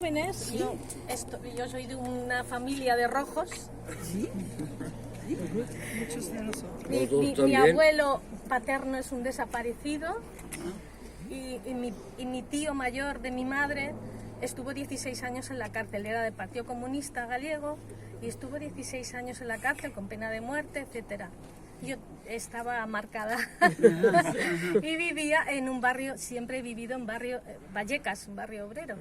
Jóvenes, yo soy de una familia de rojos. ¿Sí? ¿Sí? Muchos de nosotros. Mi abuelo paterno es un desaparecido y mi tío mayor de mi madre estuvo 16 años en la cárcel, era del Partido Comunista Gallego y estuvo 16 años en la cárcel con pena de muerte, etcétera. Yo estaba marcada y vivía en un barrio, siempre he vivido en barrio Vallecas, un barrio obrero.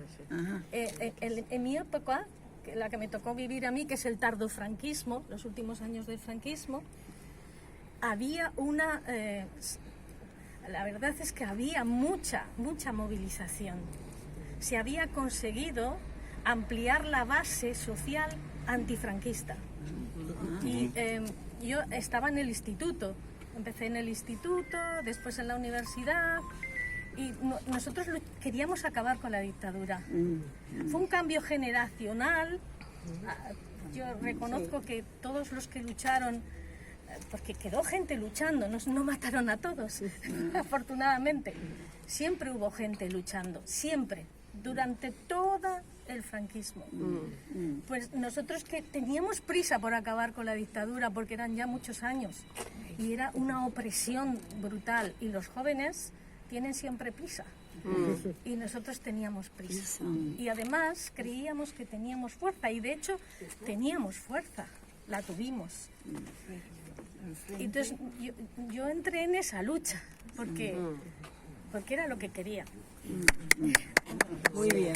En mi época, la que me tocó vivir a mí, que es el tardofranquismo, los últimos años del franquismo, había una... la verdad es que había mucha movilización. Se había conseguido ampliar la base social antifranquista. Y yo estaba en el instituto, empecé en el instituto, después en la universidad y nosotros queríamos acabar con la dictadura. Fue un cambio generacional. Yo reconozco que todos los que lucharon, porque quedó gente luchando, no mataron a todos, afortunadamente. Siempre hubo gente luchando, siempre, durante toda el franquismo. Pues nosotros que teníamos prisa por acabar con la dictadura porque eran ya muchos años y era una opresión brutal y los jóvenes tienen siempre prisa y nosotros teníamos prisa y además creíamos que teníamos fuerza y de hecho teníamos fuerza, la tuvimos. Entonces yo entré en esa lucha porque era lo que quería. Muy bien.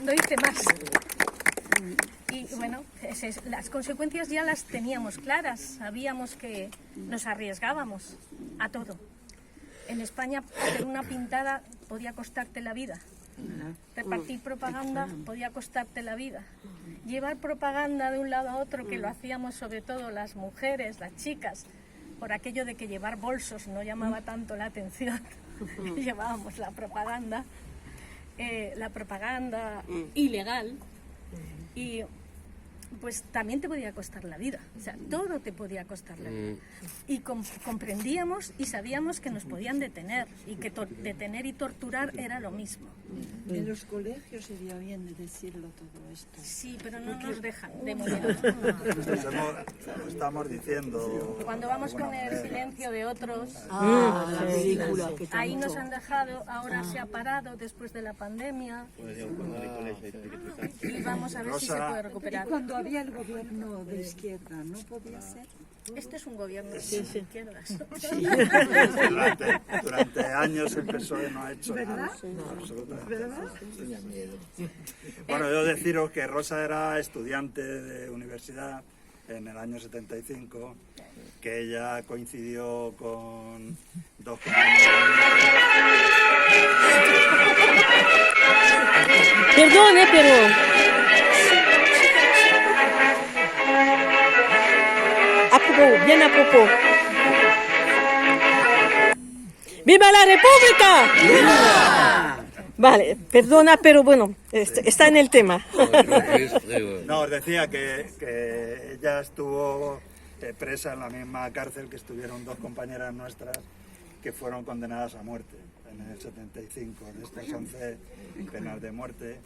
No hice más. Y bueno, las consecuencias ya las teníamos claras. Sabíamos que nos arriesgábamos a todo. En España, hacer una pintada podía costarte la vida. Repartir propaganda podía costarte la vida. Llevar propaganda de un lado a otro, que lo hacíamos sobre todo las mujeres, las chicas, por aquello de que llevar bolsos no llamaba tanto la atención. Llevábamos la propaganda ilegal y pues también te podía costar la vida, o sea, todo te podía costar la vida. Y comprendíamos y sabíamos que nos podían detener y que detener y torturar era lo mismo. En los colegios sería bien decirlo todo esto. Sí, pero no nos dejan de momento. Lo estamos diciendo. Cuando vamos con el silencio de otros, La película que ahí nos han dejado, ahora se ha parado después de la pandemia y vamos a ver si se puede recuperar. Cuando había el gobierno de izquierda, ¿no podía ser? Este es un gobierno de izquierdas. Durante años el PSOE no ha hecho nada. ¿Verdad? Bueno, yo deciros que Rosa era estudiante de universidad en el año 75, que ella coincidió con dos compañeros. Perdone, pero... Bien a propos. ¡Viva la República! ¡Viva! Vale, perdona, pero bueno, está en el tema. No, os decía que ella estuvo presa en la misma cárcel que estuvieron dos compañeras nuestras que fueron condenadas a muerte en el 75, de estas 11 penas de muerte.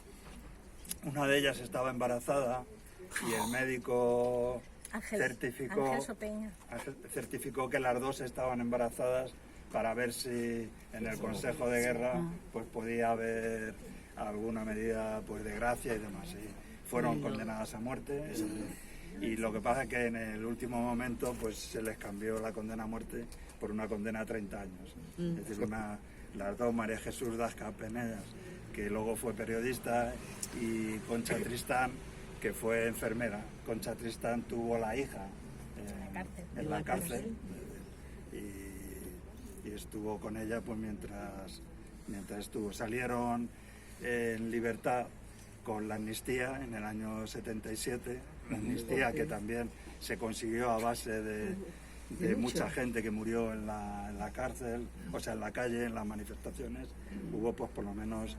Una de ellas estaba embarazada y el médico certificó que las dos estaban embarazadas para ver si en el Consejo de Guerra pues podía haber alguna medida pues de gracia y demás. Y fueron condenadas a muerte y lo que pasa es que en el último momento pues se les cambió la condena a muerte por una condena a 30 años. Es decir, las dos, María Jesús Dasca Penellas, que luego fue periodista, y Concha Tristán, que fue enfermera. Concha Tristán tuvo la hija en la cárcel y estuvo con ella pues mientras estuvo. Salieron en libertad con la amnistía en el año 77, la amnistía que también se consiguió a base de mucha gente que murió en la cárcel, o sea, en la calle, en las manifestaciones. Hubo pues por lo menos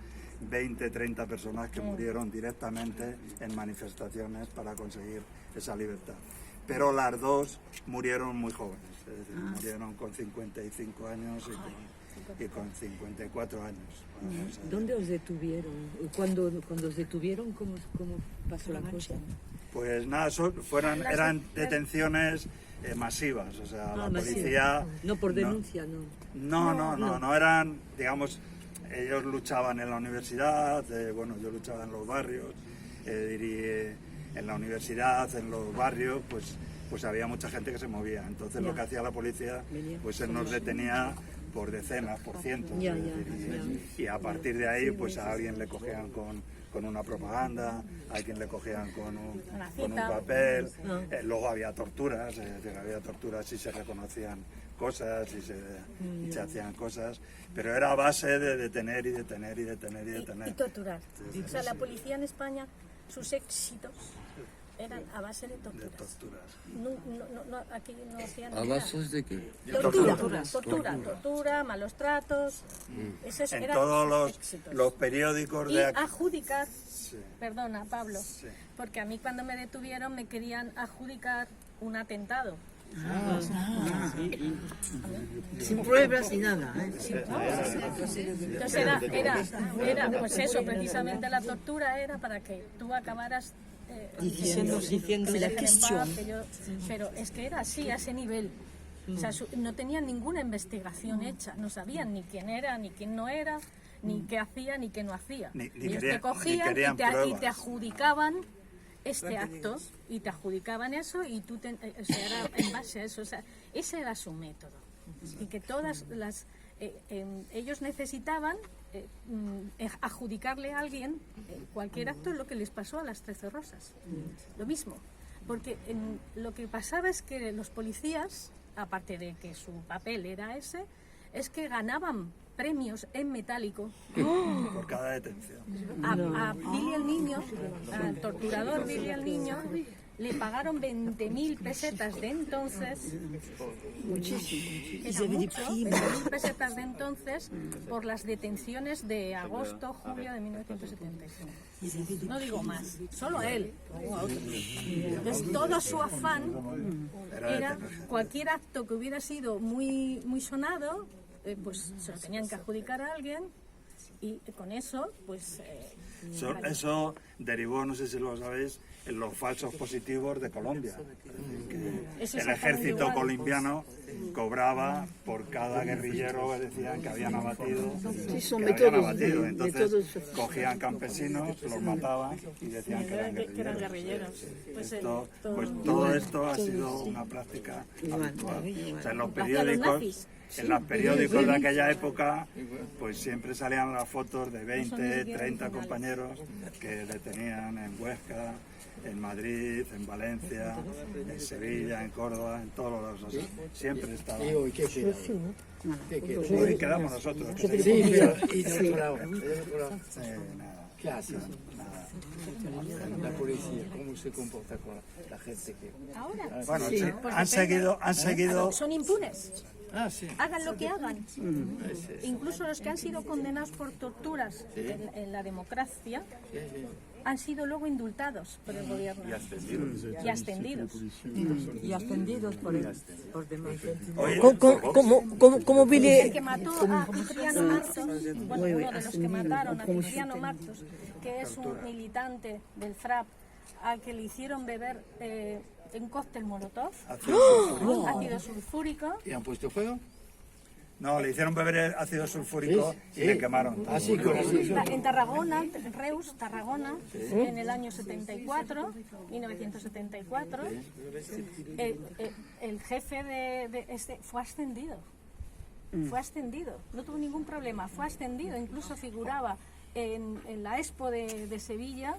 20, 30 personas que murieron directamente en manifestaciones para conseguir esa libertad. Pero las dos murieron muy jóvenes, es decir, murieron con 55 años y con 54 años. Bueno, o sea, ¿Dónde os detuvieron? Cuando os detuvieron, ¿cómo pasó la cosa? pues nada, eran detenciones masivas, o sea, la masiva. policía... No por denuncia, no. No eran, digamos, ellos luchaban en la universidad, bueno, yo luchaba en los barrios, en la universidad, en los barrios, pues había mucha gente que se movía. Entonces lo que hacía la policía, pues él nos detenía por decenas, por cientos. Ya, es decir, y a partir de ahí, pues a alguien le cogían con una propaganda, a quien le cogían con un papel. Luego había torturas, es decir, había torturas y se reconocían cosas y se hacían cosas, pero era a base de detener y detener y detener y detener. Y torturar. Sí, O sea, sí, la sí. policía en España, sus éxitos eran a base de torturas. De torturas. Aquí no hacían ¿A nada. bases de qué? Tortura, malos tratos. Esos En eran todos sus éxitos. los periódicos Y de... adjudicar, Sí. perdona Pablo, Sí. porque a mí cuando me detuvieron me querían adjudicar un atentado. Sin pruebas ni nada. Entonces era pues eso, precisamente la tortura era para que tú acabaras Diciendo que la dejen en cuestión. paz, pero es que era así, a ese nivel. O sea, no tenían ninguna investigación hecha, no sabían ni quién era, ni quién no era, ni qué hacía, ni qué no hacía. Ni Ellos querían- te cogían ni querían y te pruebas. adjudicaban este acto, y te adjudicaban eso, y tú o sea, era en base a eso. O sea, ese era su método. Y que todas las... ellos necesitaban adjudicarle a alguien cualquier acto, lo que les pasó a las 13 Rosas. Lo mismo. Porque lo que pasaba es que los policías, aparte de que su papel era ese, es que ganaban premios en metálico Por cada detención. a Billy el Niño, al torturador Billy el Niño, le pagaron 20.000 pesetas de entonces, era mucho, 20.000 pesetas de entonces, por las detenciones de agosto, julio de 1975. No digo más, solo a él. Entonces todo su afán era cualquier acto que hubiera sido muy sonado, pues se lo tenían que adjudicar a alguien, y con eso, pues... Eso derivó, no sé si lo sabéis, en los falsos positivos de Colombia. Es decir, que el ejército igual. colombiano cobraba por cada guerrillero que decían que habían abatido. son que métodos habían abatido. de Entonces todos. cogían campesinos, los mataban y decían que eran que eran guerrilleros. guerrilleros. Pues, Pues todo esto ha sido una práctica habitual. O sea, en los periódicos... En los periódicos de aquella época, pues siempre salían las fotos de 20, 30 compañeros que detenían en Huesca, en Madrid, en Valencia, en Sevilla, en Córdoba, en todos los lados. O sea, siempre estaban. ¿Y hoy qué queda? ¿Qué queda? Hoy quedamos nosotros. Sí, pero ¿y del otro lado? Nada, ¿Qué hace? nada. La policía, ¿cómo se comporta con la gente que...? ahora Bueno, sí, han seguido. son impunes. Ah, sí. Hagan lo que hagan. Incluso los que han sido condenados por torturas en la democracia han sido luego indultados por el gobierno. Y ascendidos. Y ascendidos por demás. Oye, ¿Cómo El Billy? que mató a Cipriano Martos, bueno, uno de los que mataron a Cipriano Martos, que es un militante del FRAP, al que le hicieron beber un cóctel molotov, ácido sulfúrico. ¿Y han puesto fuego? no, le hicieron beber ácido sulfúrico y le quemaron. Así, con así. En Tarragona, Reus, Tarragona, en el año 74, 1974, el jefe de este fue ascendido. Fue ascendido, no tuvo ningún problema, fue ascendido, incluso figuraba en la Expo de Sevilla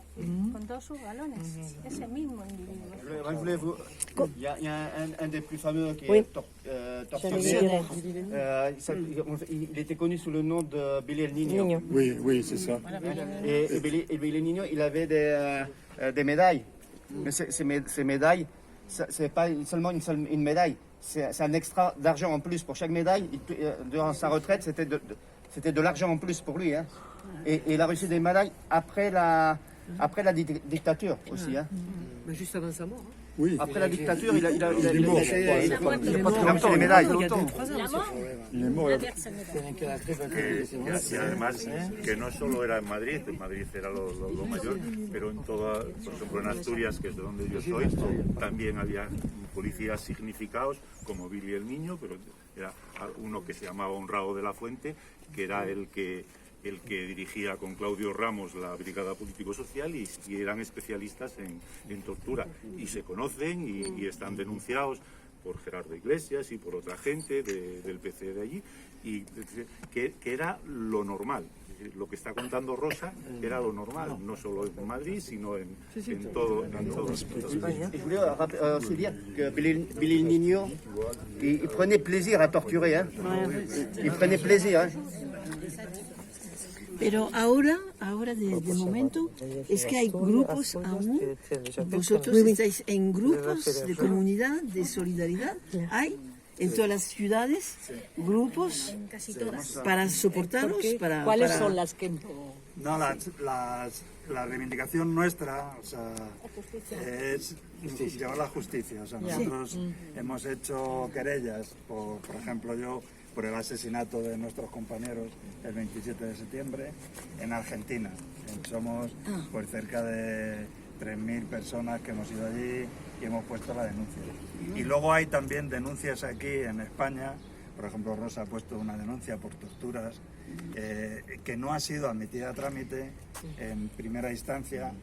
con todos sus galones, ese mismo individuo. Il y a un des plus fameux qui Oui. est tortionnaire. Il était connu sous le nom de Billy el Niño. Niño. Oui, c'est ça. Et Billy el Niño, il avait des médailles. Mais ces médailles, c'est pas seulement une médaille, c'est un extra d'argent en plus pour chaque médaille. Durant sa retraite, c'était de l'argent en plus pour lui. Hein. Et il a reçu des médailles après la dictature aussi. Hein. Mais juste avant sa mort. Oui. Après la dictature, il a Il est mort. été- il a pas Il est reçu les médailles. La mort, Il est mort. l'inverse médaille. Y además que no solo era en Madrid era lo mayor, pero en toda, por ejemplo en Asturias, que es de donde yo soy, también había policías significados como Billy el Niño, pero era uno que se llamaba Honrado de la Fuente, que era el que dirigía con Claudio Ramos la Brigada Político-Social y eran especialistas en tortura. Y se conocen y están denunciados por Gerardo Iglesias y por otra gente del PC de allí, y que era lo normal. Lo que está contando Rosa era lo normal, no solo en Madrid, sino en todo España. Et je voulais aussi dire que Billy el Niño, il prenait plaisir à torturer. Hein. Il prenait plaisir. Hein. Pero ahora de momento, es que hay grupos aún. Vosotros estáis en grupos de comunidad, de solidaridad. Hay en todas las ciudades grupos Casi todas. para soportaros. ¿Cuáles para- son las que No, la reivindicación nuestra, o sea, es llevar la justicia. O sea, nosotros hemos hecho querellas, por ejemplo yo, por el asesinato de nuestros compañeros el 27 de septiembre en Argentina. Somos pues cerca de 3.000 personas que hemos ido allí y hemos puesto la denuncia. Y luego hay también denuncias aquí en España. Por ejemplo, Rosa ha puesto una denuncia por torturas que no ha sido admitida a trámite en primera instancia,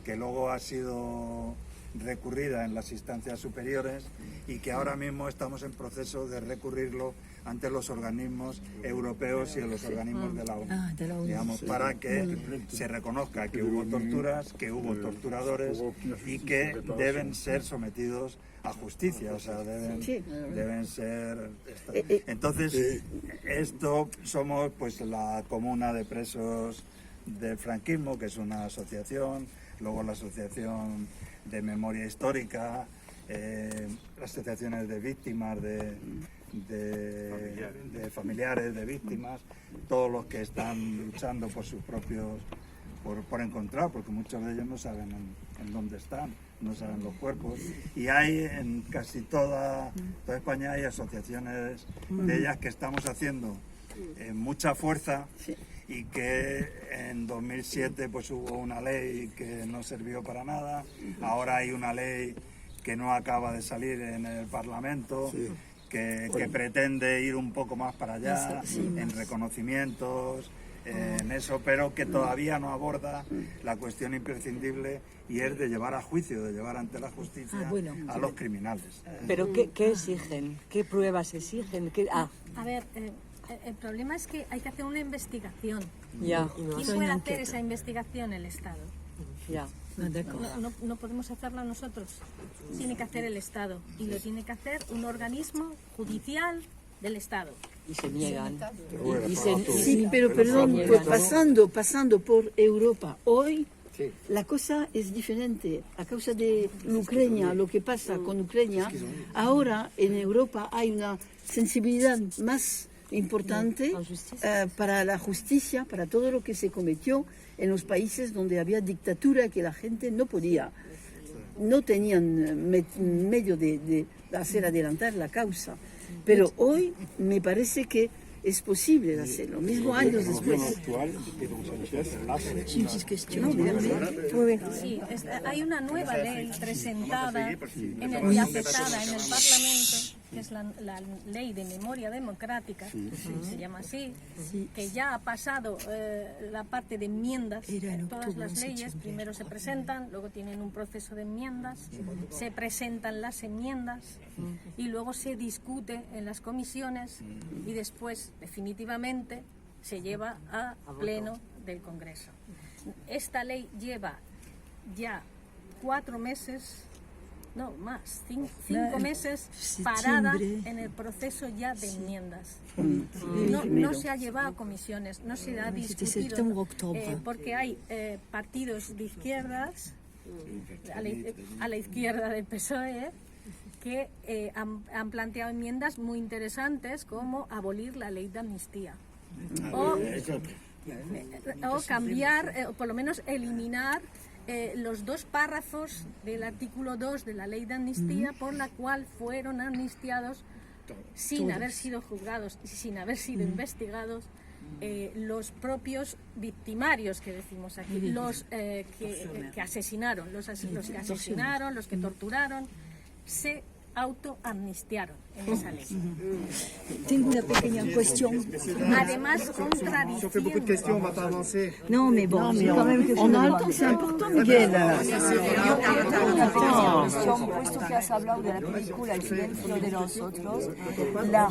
que luego ha sido recurrida en las instancias superiores y que ahora mismo estamos en proceso de recurrirlo ante los organismos europeos y en los organismos de la ONU, digamos, para que se reconozca que hubo torturas, que hubo torturadores y que deben ser sometidos a justicia, o sea, deben ser... Entonces, esto somos pues la Comuna de Presos del Franquismo, que es una asociación, luego la Asociación de Memoria Histórica, las asociaciones de víctimas, de familiares de víctimas, todos los que están luchando por sus propios, por encontrar, porque muchos de ellos no saben en dónde están, no saben los cuerpos, y hay en casi toda España hay asociaciones de ellas que estamos haciendo mucha fuerza. Y que en 2007 pues hubo una ley que no sirvió para nada, ahora hay una ley que no acaba de salir en el Parlamento, que pretende ir un poco más para allá, en reconocimientos, en eso, pero que todavía no aborda la cuestión imprescindible y es de llevar a juicio, de llevar ante la justicia a los criminales. ¿Pero qué exigen? ¿Qué pruebas exigen? A ver, el problema es que hay que hacer una investigación. Ya, ¿Quién puede hacer esa investigación? El Estado. ya. No podemos hacerla nosotros. Tiene que hacer el Estado. Y lo tiene que hacer un organismo judicial del Estado. Y se niegan. Sí, pero perdón, pues pasando por Europa hoy, la cosa es diferente. A causa de Ucrania, lo que pasa con Ucrania, ahora en Europa hay una sensibilidad más importante para la justicia, para todo lo que se cometió en los países donde había dictadura, que la gente no podía, no tenían medio de hacer adelantar la causa. Pero hoy me parece que es posible hacerlo, mismo años después. Sí, hay una nueva ley presentada y aceptada en el Parlamento, que es la Ley de Memoria Democrática, se llama así, que ya ha pasado la parte de enmiendas. Todas las leyes primero se presentan, luego tienen un proceso de enmiendas, se presentan las enmiendas y luego se discute en las comisiones y después definitivamente se lleva a pleno del Congreso. Esta ley lleva ya 4 meses, no más, 5 meses parada en el proceso ya de enmiendas. No se ha llevado a comisiones, no se ha discutido, porque hay partidos de izquierdas, a la izquierda del PSOE, que han planteado enmiendas muy interesantes como abolir la ley de amnistía o cambiar, o por lo menos eliminar los 2 párrafos del artículo 2 de la ley de amnistía por la cual fueron amnistiados sin haber sido juzgados y sin haber sido investigados los propios victimarios que decimos aquí, los que asesinaron, los que asesinaron, los que torturaron, se autoamnistiaron en esa ley. Tengo una pequeña cuestión. Además, contradiciendo. Non, mais bon, quand même on a le temps, c'est important, Miguel. Puesto que has hablado de la película El silencio de los otros, la